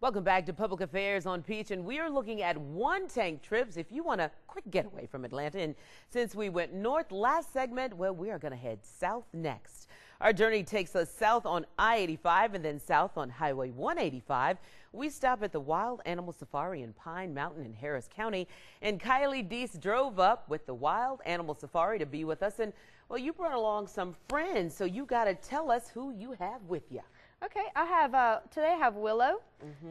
Welcome back to Public Affairs on Peach, and we are looking at one-tank trips if you want a quick getaway from Atlanta. And since we went north last segment, well, we are going to head south next. Our journey takes us south on I-85 and then south on Highway 185. We stop at the Wild Animal Safari in Pine Mountain in Harris County, and Kylie Deese drove up with the Wild Animal Safari to be with us. And, well, you brought along some friends, so you got to tell us who you have with you. Okay, today I have Willow.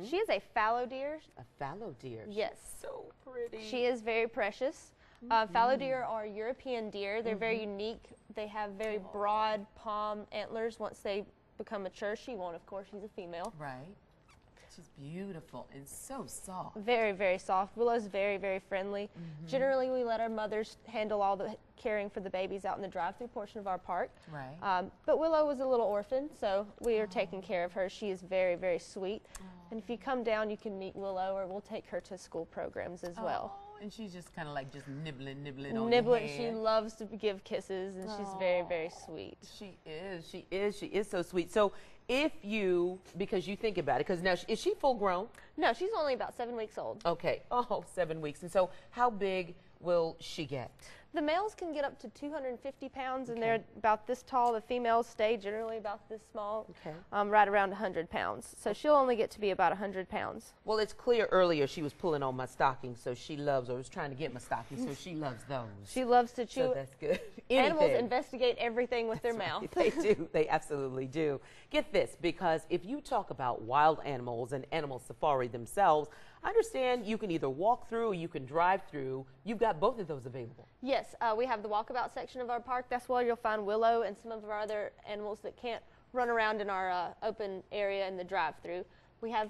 She is a fallow deer. A fallow deer. Yes. She's so pretty. She is very precious. Fallow deer are European deer. They're very unique. They have very broad palm antlers once they become mature. She won't, of course. She's a female. Right. She's beautiful and so soft. Very, very soft. Willow's very, very friendly. Generally, we let our mothers handle all the caring for the babies out in the drive-through portion of our park. Right. But Willow was a little orphan, so we are taking care of her. She is very, very sweet. And if you come down, you can meet Willow, or we'll take her to school programs as well. And she's just kind of like just nibbling on Nibbling. your head. She loves to give kisses, and she's very, very sweet. She is so sweet. So if you, because you think about it, because now, is she full grown? No, she's only about 7 weeks old. Okay. Oh, 7 weeks. And so how big will she get? The males can get up to 250 pounds, and they're about this tall. The females stay generally about this small, right around 100 pounds. So she'll only get to be about 100 pounds. Well, it's clear earlier she was pulling on my stockings, so she loves, or was trying to get my stockings, so she loves those. She loves to chew. So that's good. Animals investigate everything with their mouth. They do. They absolutely do. Get this, because if you talk about wild animals and animal safari themselves, I understand you can either walk through or you can drive through. You've got both of those available. Yes, we have the walkabout section of our park. That's where you'll find Willow and some of our other animals that can't run around in our open area in the drive-through. We have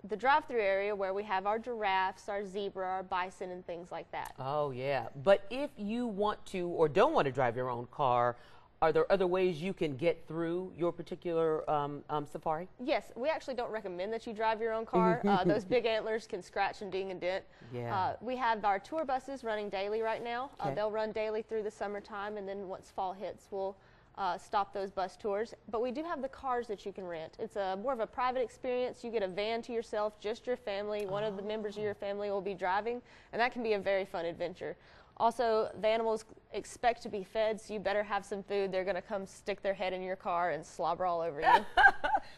the drive-through area where we have our giraffes, our zebra, our bison, and things like that. Oh, yeah. But if you want to or don't want to drive your own car, are there other ways you can get through your particular safari? Yes, we actually don't recommend that you drive your own car. Those big antlers can scratch and ding and dent. Yeah. We have our tour buses running daily right now. They'll run daily through the summertime, and then once fall hits, we'll stop those bus tours. But we do have the cars that you can rent. It's more of a private experience. You get a van to yourself, just your family. One of the members of your family will be driving, and that can be a very fun adventure. Also, the animals expect to be fed, so you better have some food. They're going to come stick their head in your car and slobber all over you.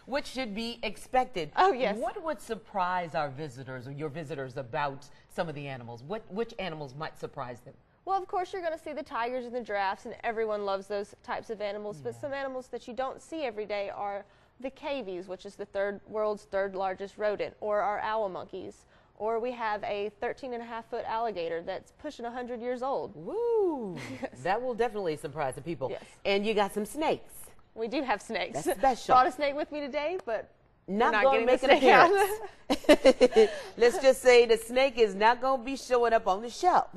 Which should be expected. Oh, yes. What would surprise our visitors or your visitors about some of the animals? Which animals might surprise them? Well, of course, you're going to see the tigers and the giraffes, and everyone loves those types of animals. But some animals that you don't see every day are the cavies, which is the world's third largest rodent, or our owl monkeys. Or we have a 13.5-foot alligator that's pushing 100 years old. Woo! That will definitely surprise the people. Yes. And you got some snakes. We do have snakes. That's special. Brought a snake with me today, but not going to make an appearance. Let's just say the snake is not going to be showing up on the shelf.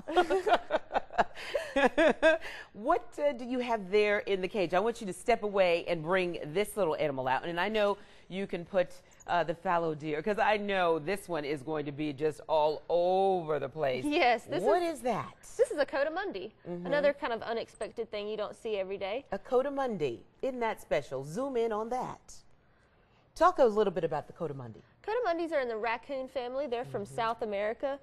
What do you have there in the cage? I want you to step away and bring this little animal out. And I know you can put the fallow deer, because I know this one is going to be just all over the place. Yes. What is that? This is a coatimundi, another kind of unexpected thing you don't see every day. A coatimundi. Isn't that special? Zoom in on that. Talk a little bit about the coatimundi. Coatimundis are in the raccoon family. They're from South America.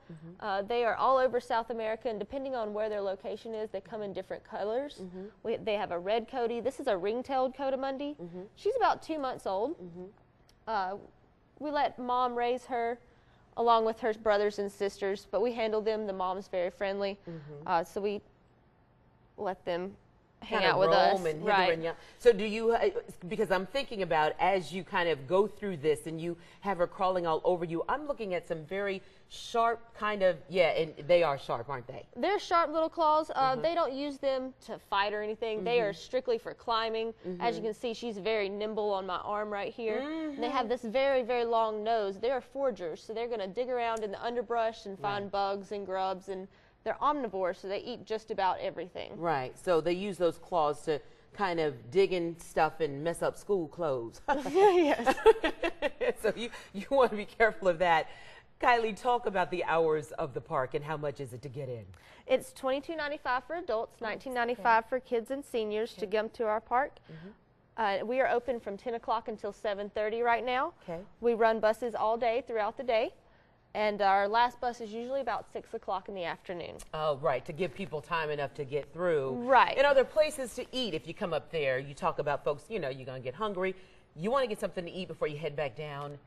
They are all over South America, and depending on where their location is, they come in different colors. They have a red coati. This is a ring-tailed coatimundi. She's about 2 months old. We let mom raise her along with her brothers and sisters, but we handle them. The mom's very friendly, so we let them hang out with us. Right. So do you, because I'm thinking about as you kind of go through this and you have her crawling all over you, I'm looking at some very sharp kind of, and they are sharp, aren't they? They're sharp little claws. They don't use them to fight or anything. They are strictly for climbing. As you can see, she's very nimble on my arm right here. And they have this very, very long nose. They're foragers, so they're going to dig around in the underbrush and find bugs and grubs, and they're omnivores, so they eat just about everything. Right. So they use those claws to kind of dig in stuff and mess up school clothes. Yes. So you want to be careful of that. Kylie, talk about the hours of the park and how much is it to get in? It's $22.95 for adults, $19.95 for kids and seniors to come to our park. We are open from 10 o'clock until 7:30 right now. Okay. We run buses all day throughout the day, and our last bus is usually about 6 o'clock in the afternoon. Oh, right, to give people time enough to get through. Right. And are there places to eat if you come up there? You talk about folks, you know, you're going to get hungry. You want to get something to eat before you head back down.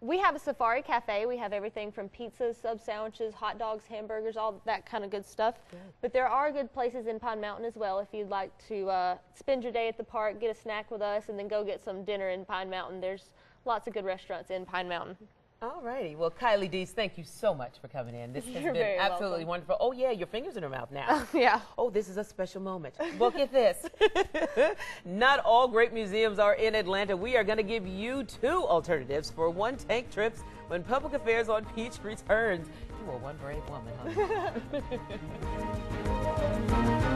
We have a safari cafe. We have everything from pizzas, sub sandwiches, hot dogs, hamburgers, all that kind of good stuff. Good. But there are good places in Pine Mountain as well if you'd like to spend your day at the park, get a snack with us, and then go get some dinner in Pine Mountain. There's lots of good restaurants in Pine Mountain. All righty. Well, Kylie Dees, thank you so much for coming in. This has You're been very absolutely welcome. wonderful. Oh, yeah, your finger's in her mouth now. Yeah. Oh, this is a special moment. Well, get this. Not all great museums are in Atlanta. We are going to give you 2 alternatives for one-tank trips when Public Affairs on Peach returns. You are one brave woman, huh?